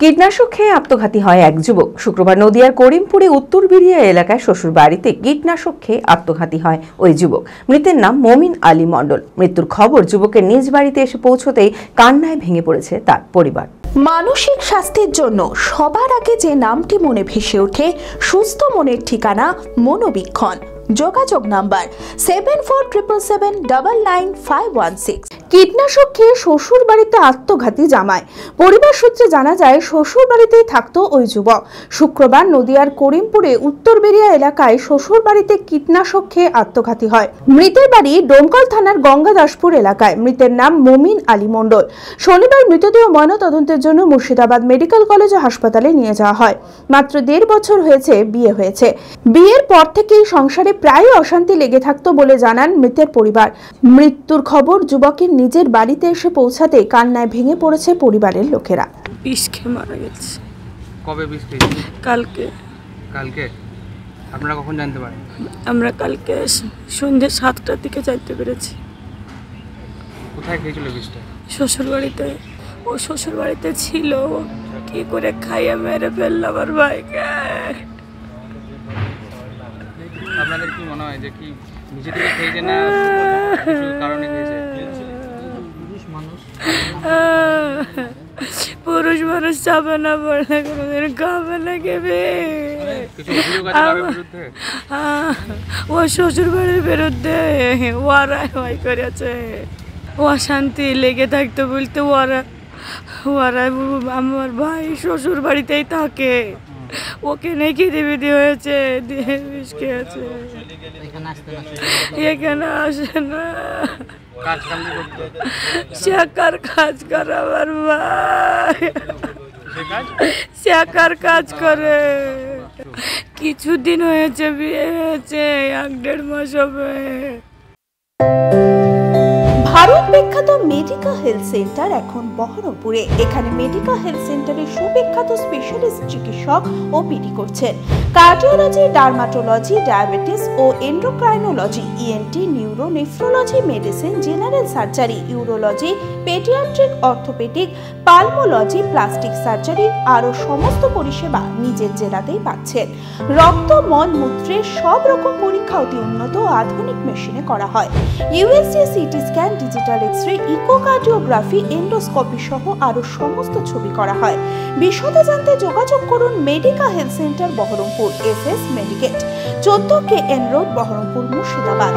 কীটনাশক খেয়ে আত্মঘাতী হয় এক যুবক। শুক্রবার নদিয়ার করিমপুরে উত্তর বিরিয়া এলাকায় শ্বশুর বাড়িতে কীটনাশক খেয়ে আত্মঘাতী হয় ওই যুবক। মৃতের নাম মমিন আলী মণ্ডল। মৃত্যুর খবর যুবকের নিজ বাড়িতে এসে পৌঁছতেই কান্নায় ভেঙে পড়েছে তার পরিবার। মানসিক স্বাস্থ্যের জন্য সবার আগে যে নামটি মনে ভেসে ওঠে, সুস্থ মনের ঠিকানা মনোবীক্ষণ। যোগাযোগ নাম্বার 7477799516। কীটনাশক খেয়ে শ্বশুর বাড়িতে আত্মঘাতী জামাই। পরিবার সূত্রে জানা যায়, শ্বশুর বাড়িতেই থাকতো ওই যুবক। শুক্রবার নদিয়ার করিমপুরে উত্তর বেরিয়া এলাকায় শ্বশুর বাড়িতে কীটনাশক খেয়ে আত্মঘাতী হয়। মৃতের বাড়ি ডোমকল থানার গঙ্গাদাসপুর এলাকায়। মৃতের নাম মমিন আলী মণ্ডল। শনিবার মৃতদেহ ময়নাতদন্তের জন্য মুর্শিদাবাদ মেডিকেল কলেজ ও হাসপাতালে নিয়ে যাওয়া হয়। মাত্র 1.5 বছর হয়েছে বিয়ে হয়েছে। বিয়ের পর থেকেই সংসারে প্রায় অশান্তি লেগে থাকতো বলে জানান মৃতের পরিবার। মৃত্যুর খবর যুবকের নিজের বাড়িতে এসে পৌঁছাতে কান্নায় ভেঙে পড়েছে পরিবারের লোকেরা। বিষ খেয়ে মারা গেছে। কবে বিষ খেয়েছে? কালকে। কালকে? আপনারা কখন জানতে পারেন? আমরা কালকে সন্ধ্যে 7টার দিকে জানতে পেরেছি। কোথায় খেয়েছিল বিষটা? শ্বশুর বাড়িতে। ও শ্বশুর বাড়িতে ছিল, কি করে খাইয়ে মেরে ফেললো আমার ভাইকে। আপনাদের কি মনে হয় যে কি নিজে থেকে খেয়েছে না কিছু কারণে খেয়েছে? পুরুষ মানুষ যাবে না, বললে কোনোদিন খাবে না খেবে। ও শ্বশুর বাড়ির বিরুদ্ধে ওয়ারাই ওয়াই করেছে। ও অশান্তি লেগে থাকতো বলতে ওয়ারাই আমার ভাই শ্বশুর বাড়িতেই থাকে। ওকে নাকি দিবিদি হয়েছে, দিয়ে বিষ খেয়েছে। এখানে আসে না, শেখার কাজ করে আমার ভাই, শেখার কাজ করে। কিছুদিন হয়েছে বিয়ে হয়েছে, 1-1.5 মাস হবে। ভারত বিখ্যাত মেডিকা হেলথ সেন্টার এখন বহরমপুরে। এখানে মেডিকা হেলথ সেন্টারে সুবিখ্যাত স্পেশালিস্ট চিকিৎসক ওপিডি করছেন। কার্ডিওলজি, ডার্মাটোলজি, ডায়াবেটিস ও endocrinology, ENT, neuro, nephrology, medicine, general surgery, urology, paediatric, orthopaedic, pulmonology, plastic surgery আরও সমস্ত পরিষেবা নিজের জেলাতেই পাচ্ছেন। রক্ত, মল, মূত্রের সব রকম পরীক্ষা অতি উন্নত ও আধুনিক মেশিনে করা হয়। USG, CT scan, digital X-ray, echocardiography, endoscopy সহ আরো সমস্ত ছবি করা হয়। বিশদে জানতে যোগাযোগ করুন Medica health centre Baharampur, SS Medicate, 14 KN road, Baharampur, Murshidabad.